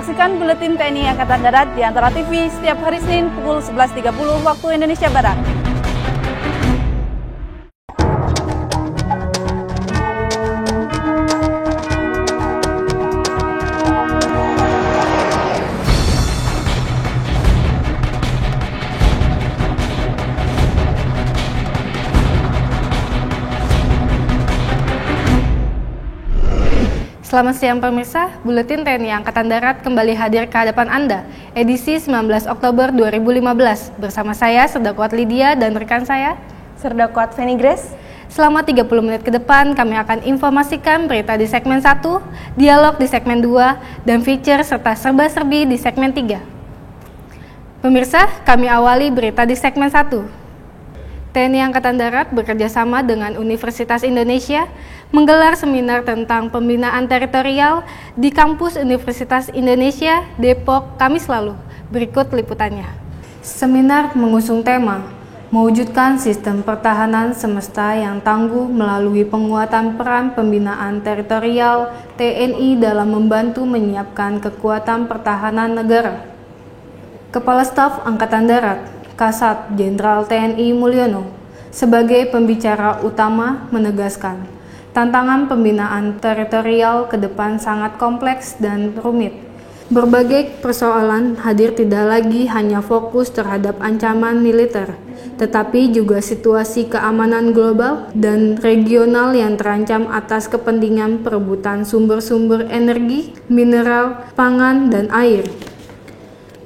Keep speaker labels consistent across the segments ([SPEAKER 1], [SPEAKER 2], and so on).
[SPEAKER 1] saksikan Buletin TNI Angkatan Darat di Antara TV setiap hari Senin pukul 11.30 waktu Indonesia Barat.
[SPEAKER 2] Selamat siang pemirsa, Buletin TNI Angkatan Darat kembali hadir ke hadapan Anda, edisi 19 Oktober 2015, bersama saya, Serdakwat Lydia, dan rekan saya,
[SPEAKER 3] Serdakwat Feni Grace.
[SPEAKER 2] Selama 30 menit ke depan, kami akan informasikan berita di segmen 1, dialog di segmen 2, dan feature serta serba-serbi di segmen 3. Pemirsa, kami awali berita di segmen 1. TNI Angkatan Darat bekerjasama dengan Universitas Indonesia menggelar seminar tentang pembinaan teritorial di kampus Universitas Indonesia, Depok, Kamis lalu. Berikut liputannya. Seminar mengusung tema mewujudkan sistem pertahanan semesta yang tangguh melalui penguatan peran pembinaan teritorial TNI dalam membantu menyiapkan kekuatan pertahanan negara. Kepala Staf Angkatan Darat Kasat Jenderal TNI Mulyono sebagai pembicara utama menegaskan, tantangan pembinaan teritorial ke depan sangat kompleks dan rumit. Berbagai persoalan hadir tidak lagi hanya fokus terhadap ancaman militer, tetapi juga situasi keamanan global dan regional yang terancam atas kepentingan perebutan sumber-sumber energi, mineral, pangan, dan air.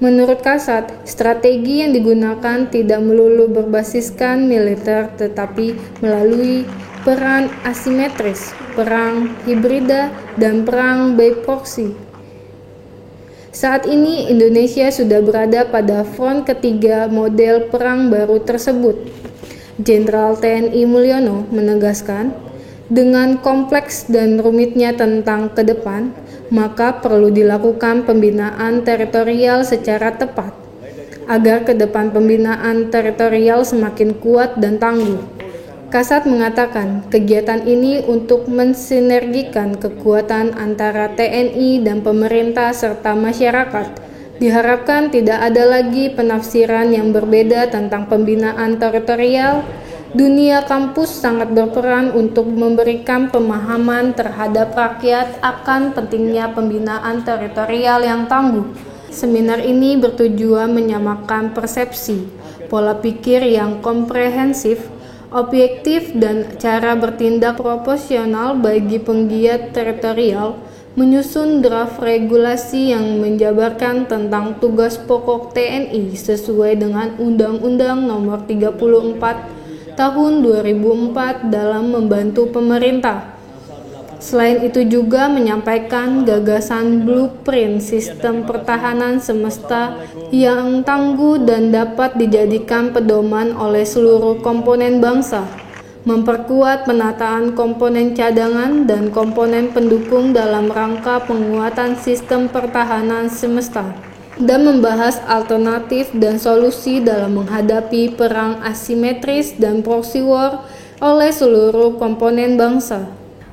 [SPEAKER 2] Menurut Kasat, strategi yang digunakan tidak melulu berbasiskan militer tetapi melalui peran asimetris, perang hibrida, dan perang by proxy. Saat ini Indonesia sudah berada pada front ketiga model perang baru tersebut. Jenderal TNI Mulyono menegaskan, dengan kompleks dan rumitnya tentang ke depan, maka perlu dilakukan pembinaan teritorial secara tepat, agar ke depan pembinaan teritorial semakin kuat dan tangguh. Kasat mengatakan, kegiatan ini untuk mensinergikan kekuatan antara TNI dan pemerintah serta masyarakat. Diharapkan tidak ada lagi penafsiran yang berbeda tentang pembinaan teritorial. Dunia kampus sangat berperan untuk memberikan pemahaman terhadap rakyat akan pentingnya pembinaan teritorial yang tangguh. Seminar ini bertujuan menyamakan persepsi, pola pikir yang komprehensif, objektif, dan cara bertindak proporsional bagi penggiat teritorial, menyusun draft regulasi yang menjabarkan tentang tugas pokok TNI sesuai dengan Undang-Undang Nomor 34 Tahun 2004 dalam membantu pemerintah. Selain itu juga menyampaikan gagasan blueprint sistem pertahanan semesta yang tangguh dan dapat dijadikan pedoman oleh seluruh komponen bangsa, memperkuat penataan komponen cadangan dan komponen pendukung dalam rangka penguatan sistem pertahanan semesta, dan membahas alternatif dan solusi dalam menghadapi perang asimetris dan proxy war oleh seluruh komponen bangsa.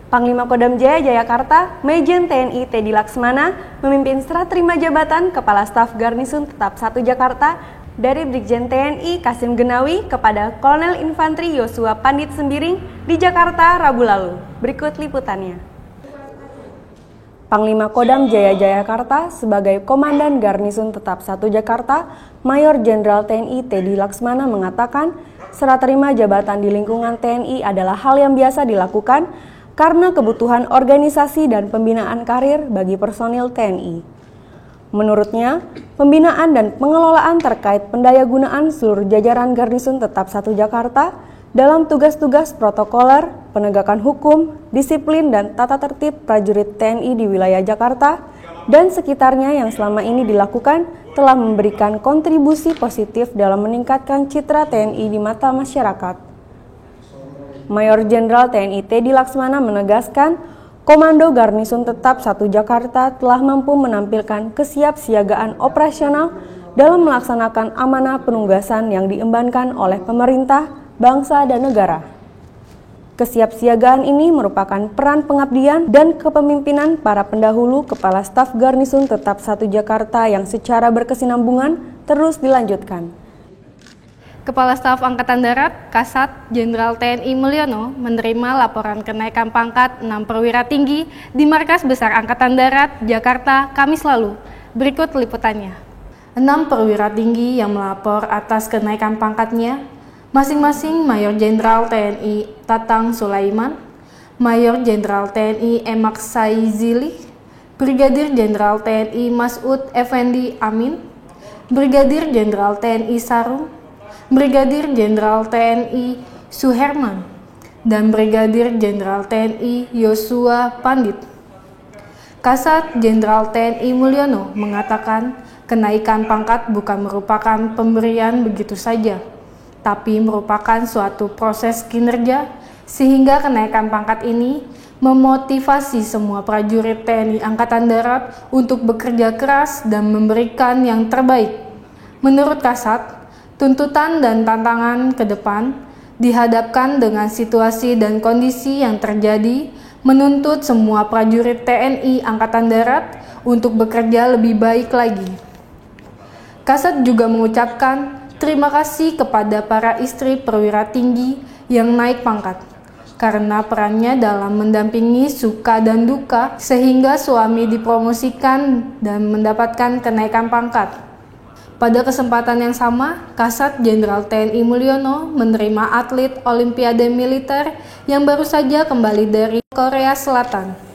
[SPEAKER 3] Panglima Kodam Jaya Jayakarta, Majen TNI Teddy Laksmana, memimpin serah terima jabatan Kepala Staf Garnisun Tetap 1 Jakarta dari Brigjen TNI Kasim Genawi kepada Kolonel Infanteri Yosua Pandit Sembiring di Jakarta Rabu lalu. Berikut liputannya. Panglima Kodam Jaya Jayakarta sebagai Komandan Garnisun Tetap 1 Jakarta, Mayor Jenderal TNI Teddy Laksmana mengatakan, serah terima jabatan di lingkungan TNI adalah hal yang biasa dilakukan karena kebutuhan organisasi dan pembinaan karir bagi personil TNI. Menurutnya, pembinaan dan pengelolaan terkait pendayagunaan seluruh jajaran Garnisun Tetap 1 Jakarta dalam tugas-tugas protokoler, penegakan hukum, disiplin, dan tata tertib prajurit TNI di wilayah Jakarta dan sekitarnya yang selama ini dilakukan telah memberikan kontribusi positif dalam meningkatkan citra TNI di mata masyarakat. Mayor Jenderal TNI Teddy Laksmana menegaskan, Komando Garnisun Tetap 1 Jakarta telah mampu menampilkan kesiapsiagaan operasional dalam melaksanakan amanah penugasan yang diembankan oleh pemerintah, bangsa, dan negara. Kesiapsiagaan ini merupakan peran pengabdian dan kepemimpinan para pendahulu Kepala Staf Garnisun Tetap 1 Jakarta yang secara berkesinambungan terus dilanjutkan.
[SPEAKER 2] Kepala Staf Angkatan Darat, Kasat Jenderal TNI Mulyono menerima laporan kenaikan pangkat 6 perwira tinggi di Markas Besar Angkatan Darat, Jakarta, Kamis lalu. Berikut liputannya. 6 perwira tinggi yang melapor atas kenaikan pangkatnya, masing-masing Mayor Jenderal TNI Tatang Sulaiman, Mayor Jenderal TNI Emak Saizili, Brigadir Jenderal TNI Mas'ud Effendi Amin, Brigadir Jenderal TNI Sarung, Brigadir Jenderal TNI Suherman, dan Brigadir Jenderal TNI Yosua Pandit. Kasat Jenderal TNI Mulyono mengatakan kenaikan pangkat bukan merupakan pemberian begitu saja, tapi merupakan suatu proses kinerja sehingga kenaikan pangkat ini memotivasi semua prajurit TNI Angkatan Darat untuk bekerja keras dan memberikan yang terbaik. Menurut Kasat, tuntutan dan tantangan ke depan dihadapkan dengan situasi dan kondisi yang terjadi menuntut semua prajurit TNI Angkatan Darat untuk bekerja lebih baik lagi. Kasat juga mengucapkan terima kasih kepada para istri perwira tinggi yang naik pangkat karena perannya dalam mendampingi suka dan duka sehingga suami dipromosikan dan mendapatkan kenaikan pangkat. Pada kesempatan yang sama, Kasat Jenderal TNI Mulyono menerima atlet Olimpiade Militer yang baru saja kembali dari Korea Selatan.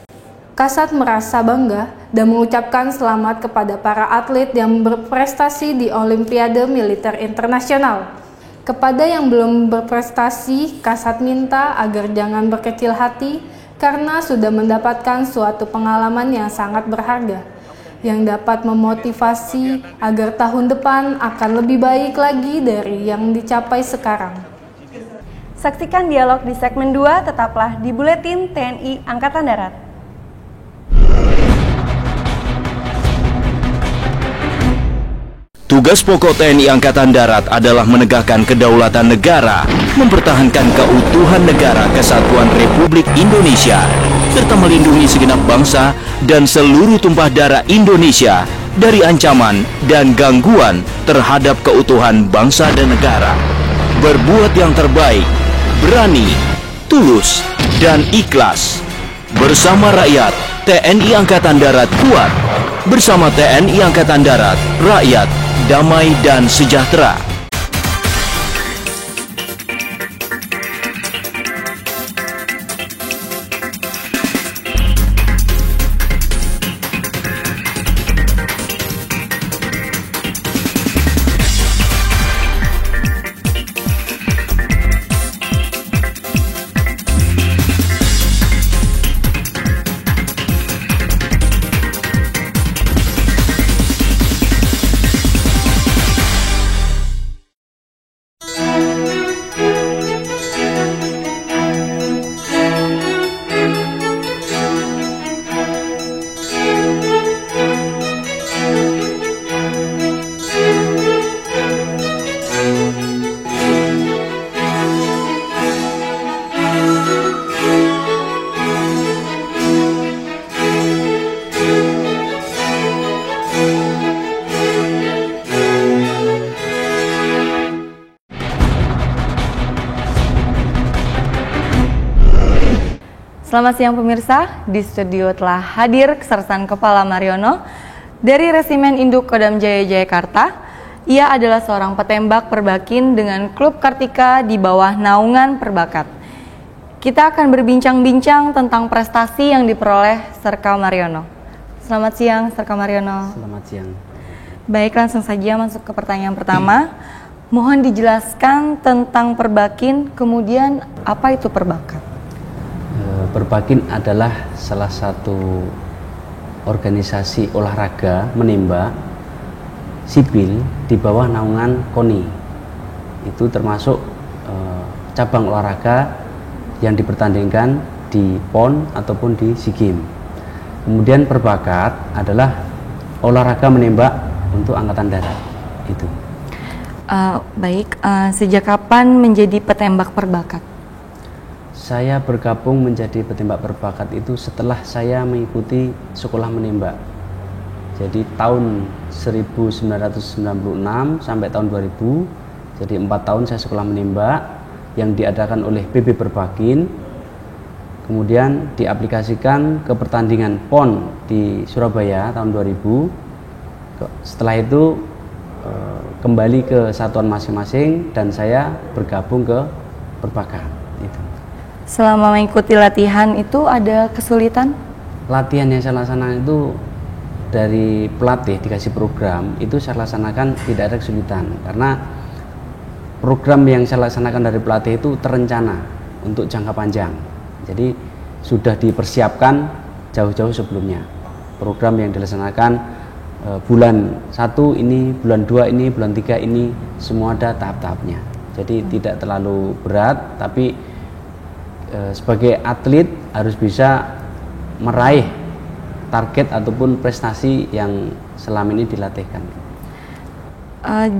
[SPEAKER 2] Kasat merasa bangga dan mengucapkan selamat kepada para atlet yang berprestasi di Olimpiade Militer Internasional. Kepada yang belum berprestasi, Kasat minta agar jangan berkecil hati karena sudah mendapatkan suatu pengalaman yang sangat berharga, yang dapat memotivasi agar tahun depan akan lebih baik lagi dari yang dicapai sekarang.
[SPEAKER 3] Saksikan dialog di segmen 2, tetaplah di Buletin TNI Angkatan Darat.
[SPEAKER 4] Tugas pokok TNI Angkatan Darat adalah menegakkan kedaulatan negara, mempertahankan keutuhan negara kesatuan Republik Indonesia, serta melindungi segenap bangsa dan seluruh tumpah darah Indonesia dari ancaman dan gangguan terhadap keutuhan bangsa dan negara. Berbuat yang terbaik, berani, tulus, dan ikhlas. Bersama rakyat, TNI Angkatan Darat kuat. Bersama TNI Angkatan Darat, rakyat damai dan sejahtera.
[SPEAKER 5] Selamat siang pemirsa, di studio telah hadir Sersan Kepala Mariono dari Resimen Induk Kodam Jaya Jayakarta. Ia adalah seorang petembak perbakin dengan klub Kartika di bawah naungan Perbakat. Kita akan berbincang-bincang tentang prestasi yang diperoleh Serka Mariono. Selamat siang Serka Mariono.
[SPEAKER 6] Selamat siang.
[SPEAKER 5] Baik, langsung saja masuk ke pertanyaan pertama. Mohon dijelaskan tentang Perbakin, kemudian apa itu Perbakat?
[SPEAKER 6] Perbakin adalah salah satu organisasi olahraga menembak sipil di bawah naungan KONI. Itu termasuk cabang olahraga yang dipertandingkan di PON ataupun di SEA Games. Kemudian Perbakat adalah olahraga menembak untuk Angkatan Darat. Itu.
[SPEAKER 5] Sejak kapan menjadi petembak Perbakat?
[SPEAKER 6] Saya bergabung menjadi petembak berbakat itu setelah saya mengikuti sekolah menembak. Jadi tahun 1996 sampai tahun 2000, jadi 4 tahun saya sekolah menembak yang diadakan oleh PB Perbakin. Kemudian diaplikasikan ke pertandingan PON di Surabaya tahun 2000. Setelah itu kembali ke satuan masing-masing dan saya bergabung ke berbakat itu.
[SPEAKER 5] Selama mengikuti latihan itu ada kesulitan?
[SPEAKER 6] Latihan yang saya laksanakan itu dari pelatih dikasih program itu saya laksanakan tidak ada kesulitan karena program yang saya laksanakan dari pelatih itu terencana untuk jangka panjang. Jadi sudah dipersiapkan jauh-jauh sebelumnya. Program yang dilaksanakan bulan 1 ini, bulan 2 ini, bulan 3 ini semua ada tahap-tahapnya. Jadi tidak terlalu berat, tapi sebagai atlet harus bisa meraih target ataupun prestasi yang selama ini dilatihkan.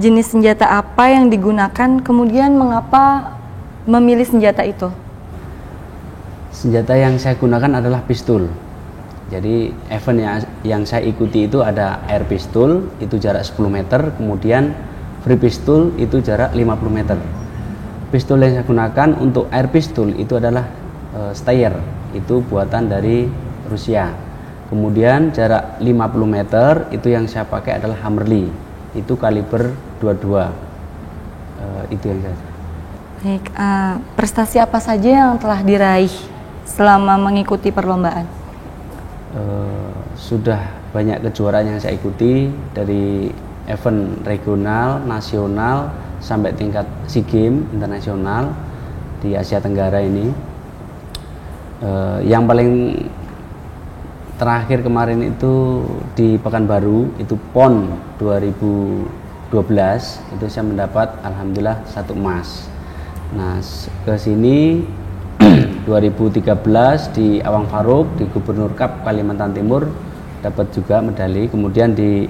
[SPEAKER 5] Jenis senjata apa yang digunakan, kemudian mengapa memilih senjata itu?
[SPEAKER 6] Senjata yang saya gunakan adalah pistol. Jadi event yang saya ikuti itu ada air pistol, itu jarak 10 meter, kemudian free pistol itu jarak 50 meter. Pistol yang saya gunakan untuk air pistol itu adalah Steyr, itu buatan dari Rusia. Kemudian jarak 50 meter itu yang saya pakai adalah Hammerly, itu kaliber 22. Itu yang saya.
[SPEAKER 5] Baik, prestasi apa saja yang telah diraih selama mengikuti perlombaan?
[SPEAKER 6] Sudah banyak kejuaraan yang saya ikuti, dari event regional, nasional, sampai tingkat SEA Games internasional di Asia Tenggara ini. Yang paling terakhir kemarin itu di Pekanbaru, itu PON 2012, itu saya mendapat alhamdulillah 1 emas. Nah, ke sini 2013 di Awang Faruk di Gubernur Cup Kalimantan Timur dapat juga medali. Kemudian di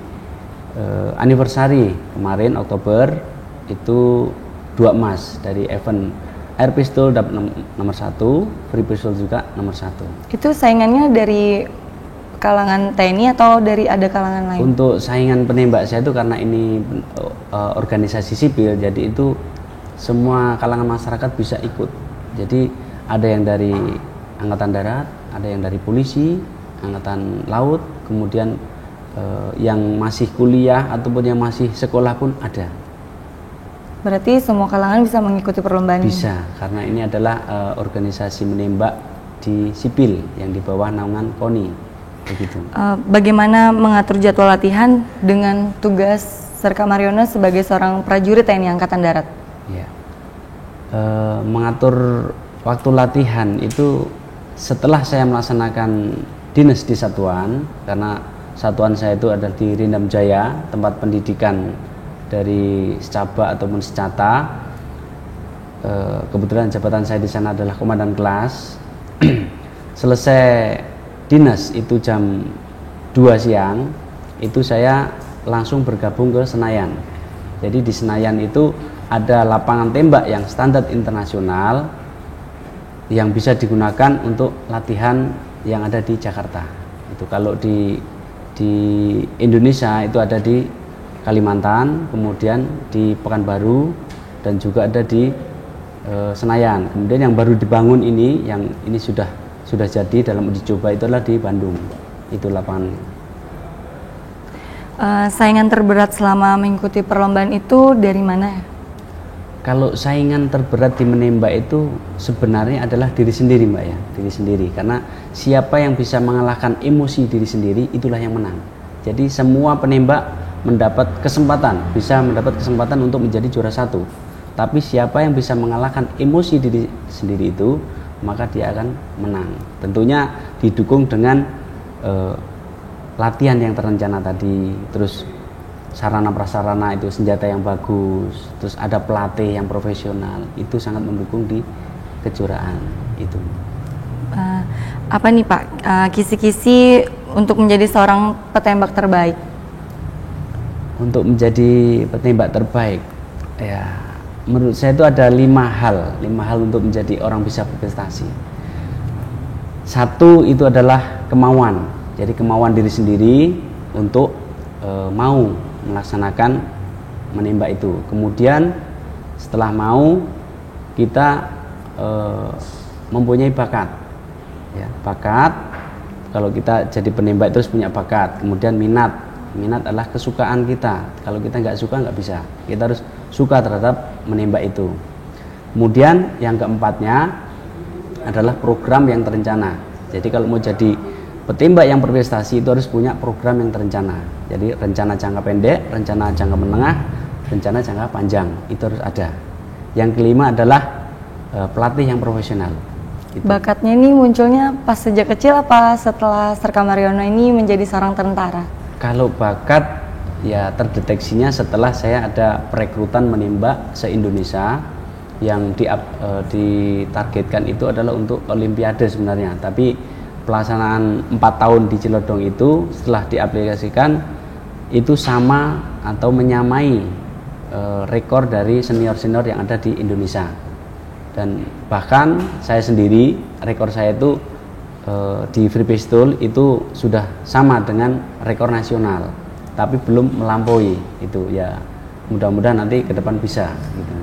[SPEAKER 6] anniversary kemarin Oktober itu 2 emas dari event air pistol dapat nomor 1, free pistol juga nomor 1.
[SPEAKER 5] Itu saingannya dari kalangan TNI atau dari ada kalangan lain?
[SPEAKER 6] Untuk saingan penembak saya itu karena ini organisasi sipil, jadi itu semua kalangan masyarakat bisa ikut. Jadi ada yang dari Angkatan Darat, ada yang dari polisi, Angkatan Laut, kemudian yang masih kuliah ataupun yang masih sekolah pun ada.
[SPEAKER 5] Berarti semua kalangan bisa mengikuti perlombaan
[SPEAKER 6] bisa,
[SPEAKER 5] ini?
[SPEAKER 6] Karena ini adalah organisasi menembak di sipil yang di bawah naungan KONI. Begitu.
[SPEAKER 5] Bagaimana mengatur jadwal latihan dengan tugas Serka Mariono sebagai seorang prajurit TNI Angkatan Darat?
[SPEAKER 6] Ya. Mengatur waktu latihan itu setelah saya melaksanakan dinas di satuan, karena satuan saya itu ada di Rindam Jaya, tempat pendidikan dari secaba ataupun secata. Kebetulan jabatan saya di sana adalah komandan kelas. Selesai dinas itu jam 2 siang, itu saya langsung bergabung ke Senayan. Jadi di Senayan itu ada lapangan tembak yang standar internasional yang bisa digunakan untuk latihan yang ada di Jakarta. Itu kalau di Indonesia itu ada di Kalimantan, kemudian di Pekanbaru, dan juga ada di Senayan. Kemudian yang baru dibangun ini, yang ini sudah jadi dalam uji coba, itu adalah di Bandung. Itu lapangan.
[SPEAKER 5] Saingan terberat selama mengikuti perlombaan itu dari mana?
[SPEAKER 6] Kalau saingan terberat di menembak itu sebenarnya adalah diri sendiri, Mbak ya, diri sendiri. Karena siapa yang bisa mengalahkan emosi diri sendiri, itulah yang menang. Jadi semua penembak bisa mendapat kesempatan untuk menjadi juara 1. Tapi siapa yang bisa mengalahkan emosi diri sendiri itu, maka dia akan menang. Tentunya didukung dengan latihan yang terencana tadi, terus sarana prasarana itu senjata yang bagus, terus ada pelatih yang profesional, itu sangat mendukung di kejuaraan itu.
[SPEAKER 5] Apa nih Pak kisi-kisi untuk menjadi seorang petembak terbaik?
[SPEAKER 6] Untuk menjadi petembak terbaik, ya menurut saya itu ada lima hal untuk menjadi orang bisa berprestasi. Satu itu adalah kemauan, jadi kemauan diri sendiri untuk mau melaksanakan menembak itu. Kemudian setelah mau, kita mempunyai bakat, ya, bakat. Kalau kita jadi penembak itu harus punya bakat. Kemudian minat adalah kesukaan kita. Kalau kita nggak suka nggak bisa, kita harus suka terhadap menembak itu. Kemudian yang keempatnya adalah program yang terencana. Jadi kalau mau jadi petembak yang berprestasi itu harus punya program yang terencana. Jadi rencana jangka pendek, rencana jangka menengah, rencana jangka panjang, itu harus ada. Yang kelima adalah pelatih yang profesional. Gitu.
[SPEAKER 5] Bakatnya ini munculnya pas sejak kecil apa setelah Serka Mariono ini menjadi seorang tentara?
[SPEAKER 6] Kalau bakat ya terdeteksinya setelah saya ada perekrutan menembak se-Indonesia yang ditargetkan itu adalah untuk Olimpiade sebenarnya. Tapi pelaksanaan 4 tahun di Cilodong itu setelah diaplikasikan itu sama atau menyamai rekor dari senior-senior yang ada di Indonesia. Dan bahkan saya sendiri rekor saya itu di free pistol itu sudah sama dengan rekor nasional, tapi belum melampaui itu. Ya mudah-mudahan nanti ke depan bisa gitu.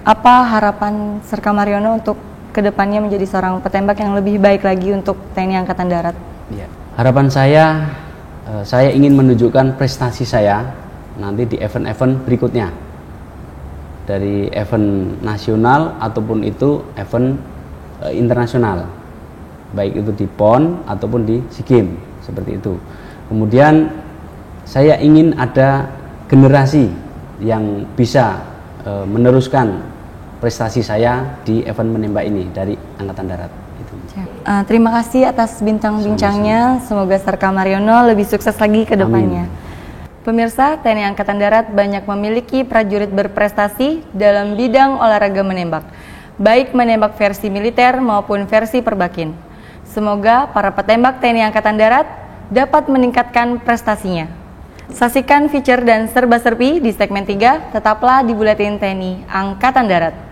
[SPEAKER 5] Apa harapan Serka Mariono untuk kedepannya menjadi seorang petembak yang lebih baik lagi untuk TNI Angkatan Darat?
[SPEAKER 6] Ya. Harapan saya ingin menunjukkan prestasi saya nanti di event-event berikutnya, dari event nasional ataupun itu event internasional, baik itu di PON ataupun di SEA Games seperti itu. Kemudian saya ingin ada generasi yang bisa meneruskan prestasi saya di event menembak ini dari Angkatan Darat.
[SPEAKER 5] Terima kasih atas bincang-bincangnya. Semoga Serka Mariono lebih sukses lagi ke depannya. Pemirsa, TNI Angkatan Darat banyak memiliki prajurit berprestasi dalam bidang olahraga menembak, baik menembak versi militer maupun versi perbakin. Semoga para petembak TNI Angkatan Darat dapat meningkatkan prestasinya. Saksikan feature dan serba-serbi di segmen 3, tetaplah di Buletin TNI Angkatan Darat.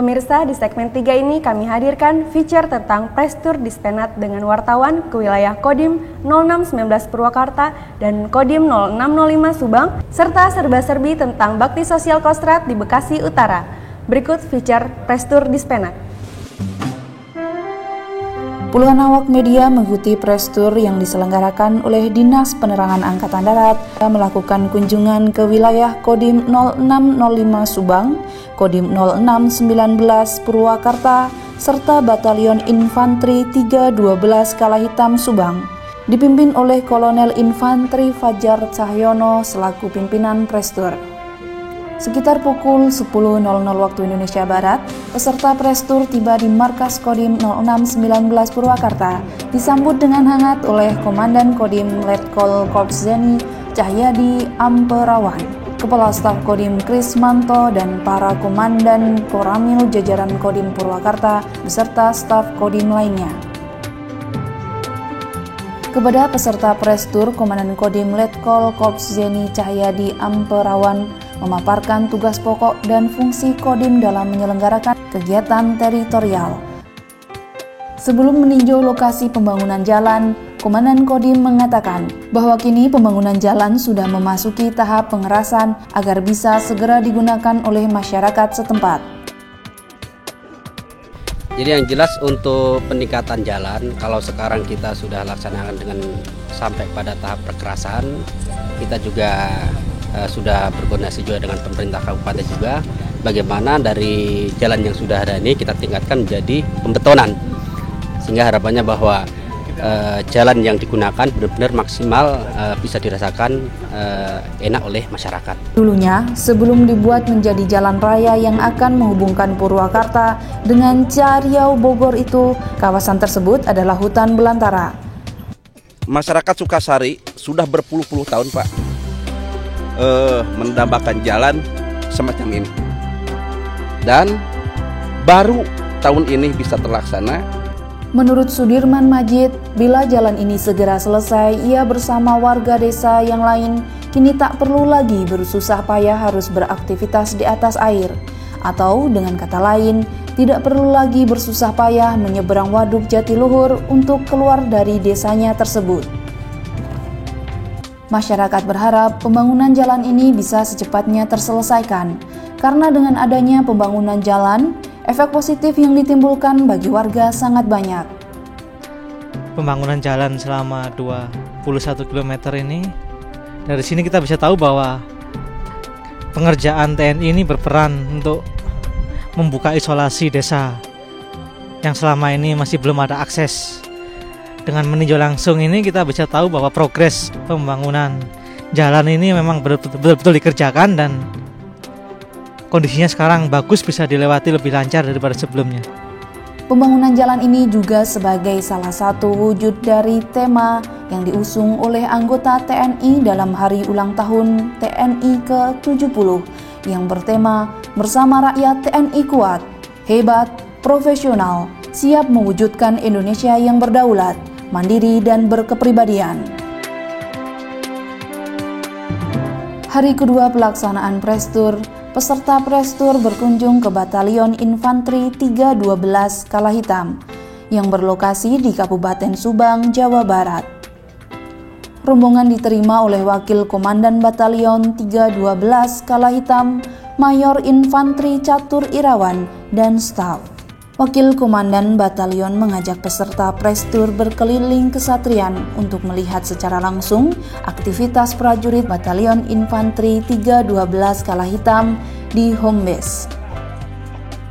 [SPEAKER 3] Pemirsa, di segmen 3 ini kami hadirkan feature tentang Prestur Dispenat dengan wartawan ke wilayah Kodim 0619 Purwakarta dan Kodim 0605 Subang, serta serba-serbi tentang bakti sosial Kostrad di Bekasi Utara. Berikut feature Prestur Dispenat.
[SPEAKER 7] Puluhan awak media mengikuti Prestur yang diselenggarakan oleh Dinas Penerangan Angkatan Darat melakukan kunjungan ke wilayah Kodim 0605 Subang, Kodim 0619 Purwakarta, serta Batalion Infanteri 312 Kalahitam Subang, dipimpin oleh Kolonel Infanteri Fajar Cahyono selaku pimpinan Prestur. Sekitar pukul 10.00 waktu Indonesia Barat, peserta Prestur tiba di markas Kodim 0619 Purwakarta, disambut dengan hangat oleh Komandan Kodim Letkol Korps Zeni Cahyadi Amperawan, Kepala Staf Kodim Krismanto, dan para Komandan Koramil jajaran Kodim Purwakarta beserta staf Kodim lainnya. Kepada peserta Prestur, Komandan Kodim Letkol Korps Zeni Cahyadi Amperawan memaparkan tugas pokok dan fungsi Kodim dalam menyelenggarakan kegiatan teritorial. Sebelum meninjau lokasi pembangunan jalan, Komandan Kodim mengatakan bahwa kini pembangunan jalan sudah memasuki tahap pengerasan agar bisa segera digunakan oleh masyarakat setempat.
[SPEAKER 8] Jadi yang jelas untuk peningkatan jalan, kalau sekarang kita sudah laksanakan dengan sampai pada tahap perkerasan, kita juga sudah berkoordinasi juga dengan pemerintah kabupaten juga, bagaimana dari jalan yang sudah ada ini kita tingkatkan menjadi pembetonan, sehingga harapannya bahwa jalan yang digunakan benar-benar maksimal bisa dirasakan enak oleh masyarakat.
[SPEAKER 7] Dulunya, sebelum dibuat menjadi jalan raya yang akan menghubungkan Purwakarta dengan Cariau Bogor itu, kawasan tersebut adalah hutan belantara.
[SPEAKER 9] Masyarakat Sukasari sudah berpuluh-puluh tahun, Pak, mendambakan jalan semacam ini. Dan baru tahun ini bisa terlaksana.
[SPEAKER 7] Menurut Sudirman Majid, bila jalan ini segera selesai, ia bersama warga desa yang lain kini tak perlu lagi bersusah payah harus beraktivitas di atas air. Atau dengan kata lain, tidak perlu lagi bersusah payah menyeberang Waduk Jatiluhur untuk keluar dari desanya tersebut. Masyarakat berharap pembangunan jalan ini bisa secepatnya terselesaikan, karena dengan adanya pembangunan jalan, efek positif yang ditimbulkan bagi warga sangat banyak.
[SPEAKER 10] Pembangunan jalan selama 21 km ini, dari sini kita bisa tahu bahwa pengerjaan TNI ini berperan untuk membuka isolasi desa yang selama ini masih belum ada akses. Dengan meninjau langsung ini kita bisa tahu bahwa progres pembangunan jalan ini memang betul-betul dikerjakan dan kondisinya sekarang bagus, bisa dilewati lebih lancar daripada sebelumnya.
[SPEAKER 7] Pembangunan jalan ini juga sebagai salah satu wujud dari tema yang diusung oleh anggota TNI dalam hari ulang tahun TNI ke-70 yang bertema Bersama Rakyat TNI Kuat, Hebat, Profesional, Siap Mewujudkan Indonesia yang Berdaulat, Mandiri dan Berkepribadian. Hari kedua pelaksanaan Prestur, peserta Prestur berkunjung ke Batalion Infanteri 312 Kala Hitam yang berlokasi di Kabupaten Subang, Jawa Barat. Rombongan diterima oleh Wakil Komandan Batalion 312 Kala Hitam, Mayor Infanteri Catur Irawan, dan staf. Wakil Komandan Batalion mengajak peserta Prestur berkeliling kesatrian untuk melihat secara langsung aktivitas prajurit Batalion Infanteri 312 Kala Hitam di home base.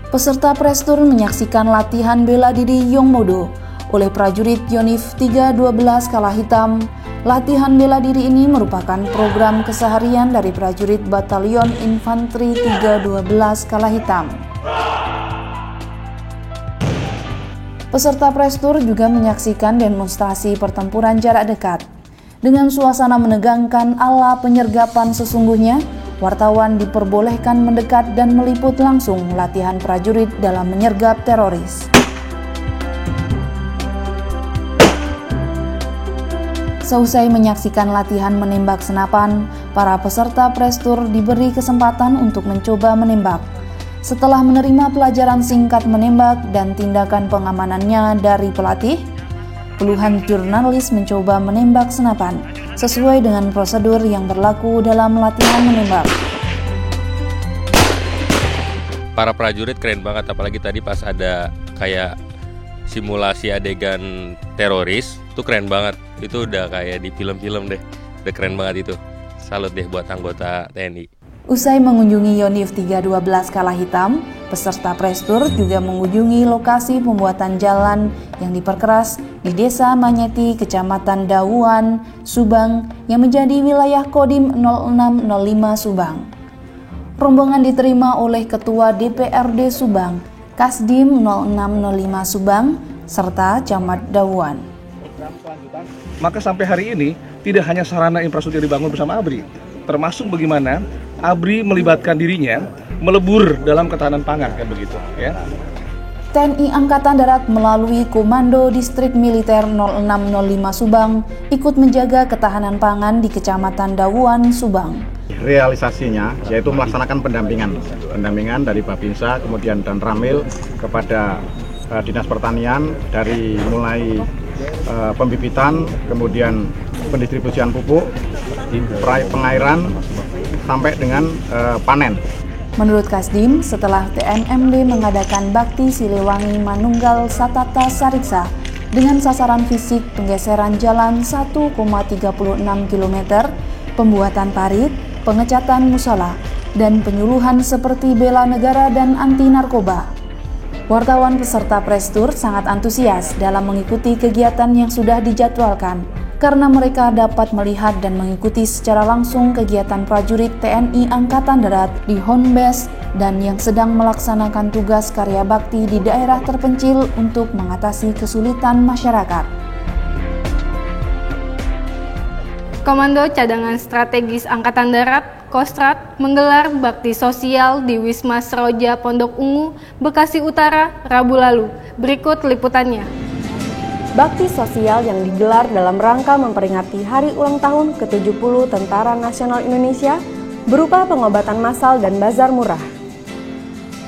[SPEAKER 7] Peserta Prestur menyaksikan latihan bela diri Yongmodo oleh prajurit Yonif 312 Kala Hitam. Latihan bela diri ini merupakan program keseharian dari prajurit Batalion Infanteri 312 Kala Hitam. Peserta Prestur juga menyaksikan demonstrasi pertempuran jarak dekat. Dengan suasana menegangkan ala penyergapan sesungguhnya, wartawan diperbolehkan mendekat dan meliput langsung latihan prajurit dalam menyergap teroris. Seusai menyaksikan latihan menembak senapan, para peserta Prestur diberi kesempatan untuk mencoba menembak. Setelah menerima pelajaran singkat menembak dan tindakan pengamanannya dari pelatih, puluhan jurnalis mencoba menembak senapan sesuai dengan prosedur yang berlaku dalam latihan menembak.
[SPEAKER 11] Para prajurit keren banget, apalagi tadi pas ada kayak simulasi adegan teroris, itu keren banget. Itu udah kayak di film-film deh, udah keren banget itu. Salut deh buat anggota TNI.
[SPEAKER 7] Usai mengunjungi Yonif 312 Kala Hitam, peserta Prestur juga mengunjungi lokasi pembuatan jalan yang diperkeras di Desa Manyeti, Kecamatan Dawuan, Subang, yang menjadi wilayah Kodim 0605 Subang. Rombongan diterima oleh Ketua DPRD Subang, Kasdim 0605 Subang, serta Camat Dawuan.
[SPEAKER 12] Maka sampai hari ini, tidak hanya sarana infrastruktur dibangun bersama ABRI, termasuk bagaimana ABRI melibatkan dirinya melebur dalam ketahanan pangan, kan begitu ya.
[SPEAKER 7] TNI Angkatan Darat melalui Komando Distrik Militer 0605 Subang ikut menjaga ketahanan pangan di Kecamatan Dawuan, Subang.
[SPEAKER 13] Realisasinya yaitu melaksanakan pendampingan dari Babinsa kemudian dan Ramil kepada Dinas Pertanian dari mulai pembibitan, kemudian pendistribusian pupuk, pengairan, sampai dengan panen.
[SPEAKER 7] Menurut Kasdim, setelah TNMD mengadakan Bakti Siliwangi Manunggal Satata Sariksa dengan sasaran fisik penggeseran jalan 1,36 km, pembuatan parit, pengecatan musola, dan penyuluhan seperti bela negara dan anti narkoba. Wartawan peserta press tour sangat antusias dalam mengikuti kegiatan yang sudah dijadwalkan, karena mereka dapat melihat dan mengikuti secara langsung kegiatan prajurit TNI Angkatan Darat di home base dan yang sedang melaksanakan tugas karya bakti di daerah terpencil untuk mengatasi kesulitan masyarakat.
[SPEAKER 2] Komando Cadangan Strategis Angkatan Darat, Kostrad, menggelar bakti sosial di Wisma Seroja Pondok Ungu, Bekasi Utara, Rabu lalu. Berikut liputannya.
[SPEAKER 3] Bakti sosial yang digelar dalam rangka memperingati Hari Ulang Tahun ke-70 Tentara Nasional Indonesia berupa pengobatan massal dan bazar murah.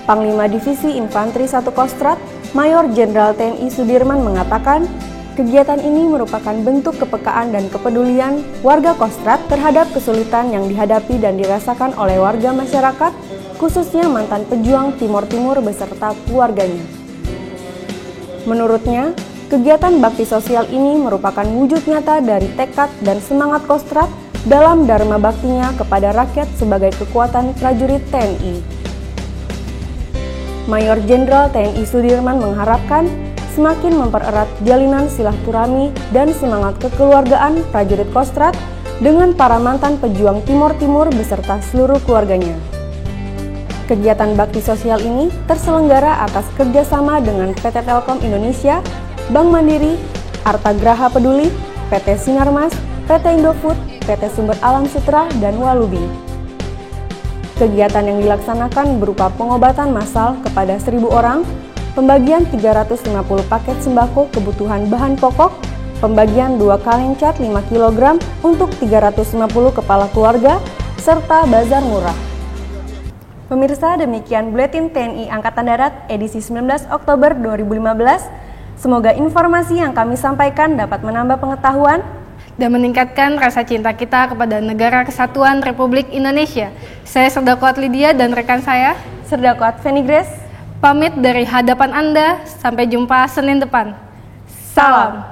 [SPEAKER 3] Panglima Divisi Infanteri 1 Kostrad, Mayor Jenderal TNI Sudirman mengatakan, kegiatan ini merupakan bentuk kepekaan dan kepedulian warga Kostrad terhadap kesulitan yang dihadapi dan dirasakan oleh warga masyarakat, khususnya mantan pejuang Timor Timur beserta keluarganya. Menurutnya, kegiatan bakti sosial ini merupakan wujud nyata dari tekad dan semangat Kostrad dalam dharma baktinya kepada rakyat sebagai kekuatan prajurit TNI. Mayor Jenderal TNI Sudirman mengharapkan semakin mempererat jalinan silaturahmi dan semangat kekeluargaan prajurit Kostrad dengan para mantan pejuang Timor Timur beserta seluruh keluarganya. Kegiatan bakti sosial ini terselenggara atas kerjasama dengan PT Telkom Indonesia, Bank Mandiri, Arta Graha Peduli, PT Sinarmas, PT Indofood, PT Sumber Alam Sutra, dan Walubi. Kegiatan yang dilaksanakan berupa pengobatan massal kepada 1.000 orang, pembagian 350 paket sembako kebutuhan bahan pokok, pembagian 2 kaleng cat 5 kg untuk 350 kepala keluarga, serta bazar murah. Pemirsa, demikian Buletin TNI Angkatan Darat edisi 19 Oktober 2015. Semoga informasi yang kami sampaikan dapat menambah pengetahuan
[SPEAKER 2] dan meningkatkan rasa cinta kita kepada Negara Kesatuan Republik Indonesia. Saya Serdakwat Lydia dan rekan saya,
[SPEAKER 3] Serdakwat Feni Grace,
[SPEAKER 2] pamit dari hadapan Anda, sampai jumpa Senin depan. Salam.